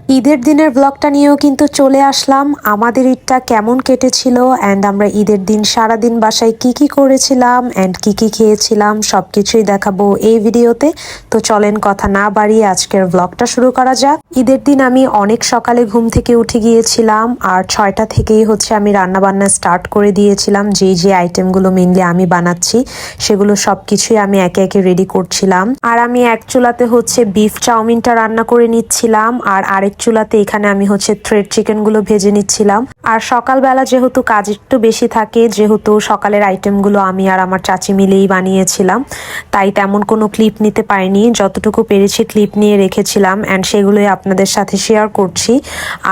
ঈদের দিনের ব্লগটা নিয়েও কিন্তু চলে আসলাম। আমাদের ঈদটা কেমন কেটেছিল অ্যান্ড আমরা ঈদের দিন সারাদিন বাসায় কি করেছিলাম অ্যান্ড কি খেয়েছিলাম সবকিছুই দেখাবো এই ভিডিওতে। তো চলেন কথা না বাড়িয়ে আজকের ব্লগটা শুরু করা যাক। ঈদের দিন আমি অনেক সকালে ঘুম থেকে উঠে গিয়েছিলাম আর 6টা থেকেই হচ্ছে আমি রান্না বান্না স্টার্ট করে দিয়েছিলাম। যে আইটেমগুলো মেনলি আমি বানাচ্ছি সেগুলো সবকিছুই আমি একে একে রেডি করছিলাম। আর আমি এক চুলাতে হচ্ছে বিফ চাউমিনটা রান্না করে নিচ্ছিলাম আর আরেক চুলাতে এখানে আমি হচ্ছে থ্রেড চিকেন গুলো ভেজে নিচ্ছিলাম। আর সকালবেলা যেহেতু কাজ একটু বেশি থাকে, যেহেতু সকালের আইটেমগুলো আমি আর আমার চাচি মিলেই বানিয়েছিলাম, তাই তেমন কোনো ক্লিপ নিতে পারিনি। যতটুকু পেরেছি ক্লিপ নিয়ে রেখেছিলাম অ্যান্ড সেগুলোই আপনাদের সাথে শেয়ার করছি।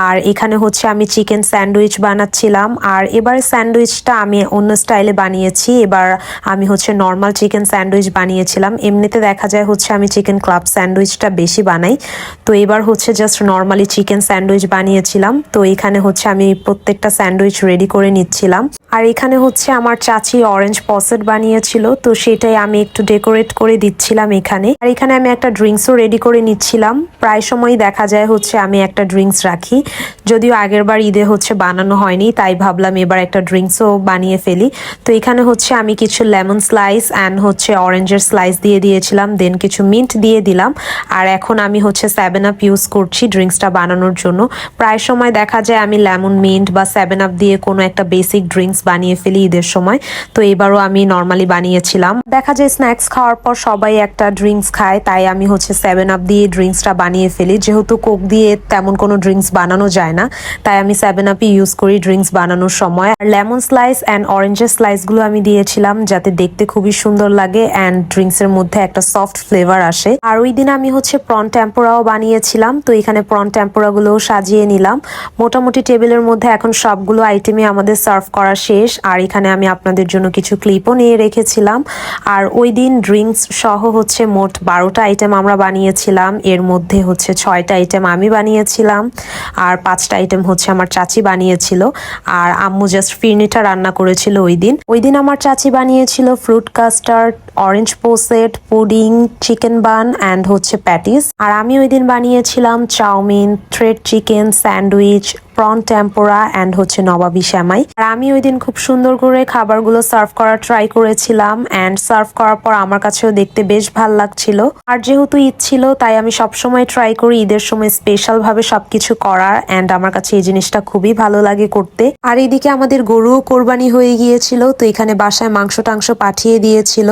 আর এখানে হচ্ছে আমি চিকেন স্যান্ডউইচ বানাচ্ছিলাম। আর এবার স্যান্ডউইচটা আমি অন্য স্টাইলে বানিয়েছি। এবার আমি হচ্ছে নর্মাল চিকেন স্যান্ডউইচ বানিয়েছিলাম। এমনিতে দেখা যায় হচ্ছে আমি চিকেন ক্লাব স্যান্ডউইচটা বেশি বানাই, তো এবার হচ্ছে জাস্ট নর্মালি চিকেন স্যান্ডউইচ বানিয়েছিলাম। তো এখানে হচ্ছে আমি প্রত্যেকটা স্যান্ডউইচ রেডি করে নিচ্ছিলাম। আর এখানে হচ্ছে আমার চাচি অরেঞ্জ পসেট বানিয়েছিল, তো সেটাই আমি একটু ডেকোরেট করে দিচ্ছিলাম এখানে। আর এখানে আমি একটা ড্রিঙ্কসও রেডি করে নিচ্ছিলাম। প্রায় সময়ই দেখা যায় হচ্ছে আমি একটা ড্রিঙ্কস রাখি, যদিও আগের বার ঈদে হচ্ছে বানানো হয়নি, তাই ভাবলাম এবার একটা ড্রিঙ্কসও বানিয়ে ফেলি। তো এখানে হচ্ছে আমি কিছু লেমন স্লাইস অ্যান্ড হচ্ছে অরেঞ্জের স্লাইস দিয়ে দিয়েছিলাম, দেন কিছু মিন্ট দিয়ে দিলাম। আর এখন আমি হচ্ছে 7 আপ ইউজ করছি ড্রিঙ্কসটা বানানোর জন্য। প্রায় সময় দেখা যায় আমি লেমন মিন্ট বা 7 আপ দিয়ে কোনো একটা বেসিক ড্রিঙ্কস বানিয়ে ফেলি ঈদের সময়। তো এবারও আমি নর্মালি বানিয়েছিলাম। দেখা যায় স্ন্যাক্স খাওয়ার পর সবাই একটা ড্রিঙ্কস খায়, তাই আমি হচ্ছে 7 আপ দিয়ে ড্রিঙ্কসটা বানিয়ে ফেলি। যেহেতু কোক দিয়ে তেমন কোনো ড্রিঙ্কস বানানো যায় না, তাই আমি 7 আপই ইউজ করি ড্রিঙ্কস বানানোর সময়। আর লেমন স্লাইস অ্যান্ড অরেঞ্জের স্লাইসগুলো আমি দিয়েছিলাম যাতে দেখতে খুবই সুন্দর লাগে অ্যান্ড ড্রিঙ্কসের মধ্যে একটা সফট ফ্লেভার আসে। আর ওই দিন আমি হচ্ছে প্রন টেম্পোরাও বানিয়েছিলাম। তো এখানে প্রন টেম্পোরাগুলোও সাজিয়ে নিলাম। মোটামুটি টেবিলের মধ্যে এখন সবগুলো আইটেমই আমাদের সার্ভ করা শেষ। আর এখানে আমি আপনাদের জন্য কিছু ক্লিপও নিয়ে রেখেছিলাম। আর ওই দিন ড্রিঙ্কস সহ হচ্ছে মোট 12টা আইটেম আমরা বানিয়েছিলাম। এর মধ্যে হচ্ছে 6টা আইটেম আমি বানিয়েছিলাম আর 5টা আইটেম হচ্ছে আমার চাচি বানিয়েছিল। আর আম্মু জাস্ট ফিরনিটা রান্না করেছিল ওই দিন আমার চাচি বানিয়েছিল fruit custard, orange posset, pudding, chicken bun and হচ্ছে প্যাটিস। আর আমি ওই দিন বানিয়েছিলাম chowmein, thread chicken, sandwich, prawn tempura and হচ্ছে নবাবী শ্যামাই। আর আমি ওই দিন খুব সুন্দর করে খাবারগুলো সার্ভ করার ট্রাই করেছিলাম অ্যান্ড সার্ভ করার পর আমার কাছেও দেখতে বেশ ভাল লাগছিল। আর যেহেতু ঈদ ছিল তাই আমি সবসময় ট্রাই করি ঈদের সময় স্পেশাল ভাবে সবকিছু করার অ্যান্ড আমার কাছে এই জিনিসটা খুবই ভালো লাগে করতে। আর এদিকে আমাদের গরুও কোরবানি হয়ে গিয়েছিল, তো এখানে বাসায় মাংস টাংস পাঠিয়ে দিয়েছিল।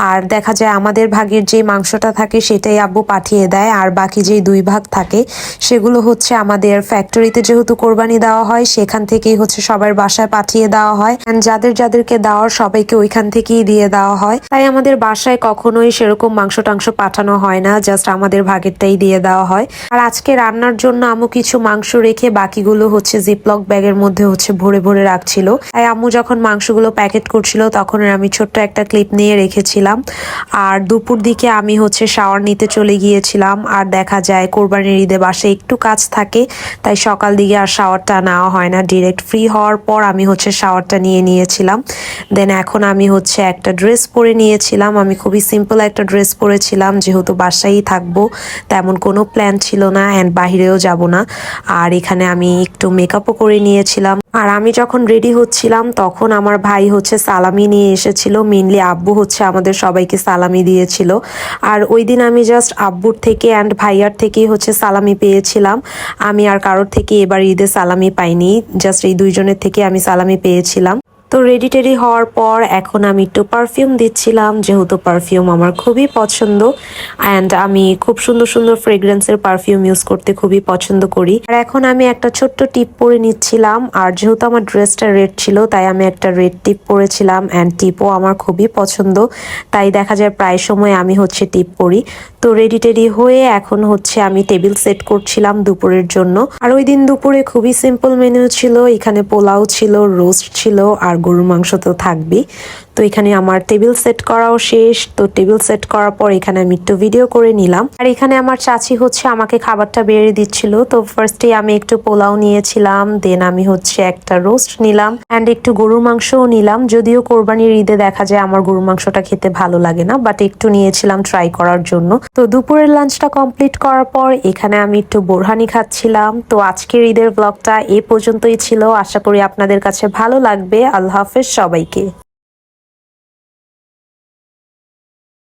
আর দেখা যায় আমাদের ভাগের যে মাংসটা থাকে সেটাই আব্বু পাঠিয়ে দেয়, আর বাকি যে 2 ভাগ থাকে সেগুলো হচ্ছে আমাদের ফ্যাক্টরিতে যেহেতু কোরবানি দেওয়া হয় সেখান থেকেই হচ্ছে সবার বাসায় পাঠিয়ে দেওয়া হয়। যাদেরকে দেওয়ার সবাইকে ওইখান থেকেই দিয়ে দেওয়া হয়, তাই আমাদের বাসায় কখনোই সেরকম মাংস টাংস পাঠানো হয় না, জাস্ট আমাদের ভাগেরটাই দিয়ে দেওয়া হয়। আর আজকে রান্নার জন্য আম্মু কিছু মাংস রেখে বাকিগুলো হচ্ছে জিপলক ব্যাগের মধ্যে হচ্ছে ভরে ভরে রাখছিল। তাই আম্মু যখন মাংসগুলো প্যাকেট করছিল তখন আমি ছোট্ট একটা ক্লিপ নিয়ে রেখেছিলাম। আর দুপুর দিকে আমি হচ্ছে শাওয়ার নিতে চলে গিয়েছিলাম। আর দেখা যায় কোরবানির ঈদে বাসায় একটু কাজ থাকে, তাই সকাল দিকে আর শাওয়ারটা নেওয়া হয় না। ডিরেক্ট ফ্রি হওয়ার পর আমি হচ্ছে শাওয়ারটা নিয়েছিলাম। দেন এখন আমি হচ্ছে একটা ড্রেস পরে নিয়েছিলাম। আমি খুবই সিম্পল একটা ড্রেস পরেছিলাম, যেহেতু বাসায়ই থাকবো, তেমন কোনো প্ল্যান ছিল না অ্যান্ড বাহিরেও যাব না। আর এখানে আমি একটু মেকআপও করে নিয়েছিলাম। আর আমি যখন রেডি হচ্ছিলাম তখন আমার ভাই হচ্ছে সালামি নিয়ে এসেছিল। মেনলি আব্বু হচ্ছে আমাদের সবাইকে সালামি দিয়েছিল। আর ওই দিন আমি জাস্ট আব্বুর থেকে অ্যান্ড ভাইয়ার থেকেই হচ্ছে সালামি পেয়েছিলাম। আমি আর কারোর থেকে এবার ঈদে সালামি পাইনি, জাস্ট এই 2 জনের থেকে আমি সালামি পেয়েছিলাম। তো রেডি টেডি হওয়ার পর এখন আমি একটু পারফিউম দিচ্ছিলাম, যেহেতু পারফিউম আমার খুবই পছন্দ অ্যান্ড আমি খুব সুন্দর সুন্দর ফ্রেগ্রেন্সের পারফিউম ইউজ করতে খুবই পছন্দ করি। আর এখন আমি একটা ছোট্ট টিপ পরে নিচ্ছিলাম। আর যেহেতু আমার ড্রেসটা রেড ছিল তাই আমি একটা রেড টিপ পরেছিলাম অ্যান্ড টিপও আমার খুবই পছন্দ, তাই দেখা যায় প্রায় সময় আমি হচ্ছে টিপ পরি। তো রেডি টেডি হয়ে এখন হচ্ছে আমি টেবিল সেট করছিলাম দুপুরের জন্য। আর ওই দিন দুপুরে খুবই সিম্পল মেনু ছিল, এখানে পোলাও ছিল, রোস্ট ছিল আর গরুর মাংস তো থাকবেই। তো এখানে আমার টেবিল সেট করাও শেষ। তো টেবিল সেট করার পর এখানে আমি একটু ভিডিও করে নিলাম। আর এখানে আমার চাচি হচ্ছে আমাকে খাবারটা বেড়ে দিচ্ছিল। তো ফার্স্টে আমি একটু পোলাও নিয়েছিলাম, দেন আমি হচ্ছে একটা রোস্ট নিলাম অ্যান্ড একটু গরুর মাংসও নিলাম। যদিও কোরবানির ঈদে দেখা যায় আমার গরুর মাংসটা খেতে ভালো লাগে না, বাট একটু নিয়েছিলাম ট্রাই করার জন্য। তো দুপুরের লাঞ্চটা কমপ্লিট করার পর এখানে আমি একটু বোরহানি খাচ্ছিলাম। তো আজকের ঈদের ব্লগটা এ পর্যন্তই ছিল। আশা করি আপনাদের কাছে ভালো লাগবে। আল্লাহ হাফেজ সবাইকে।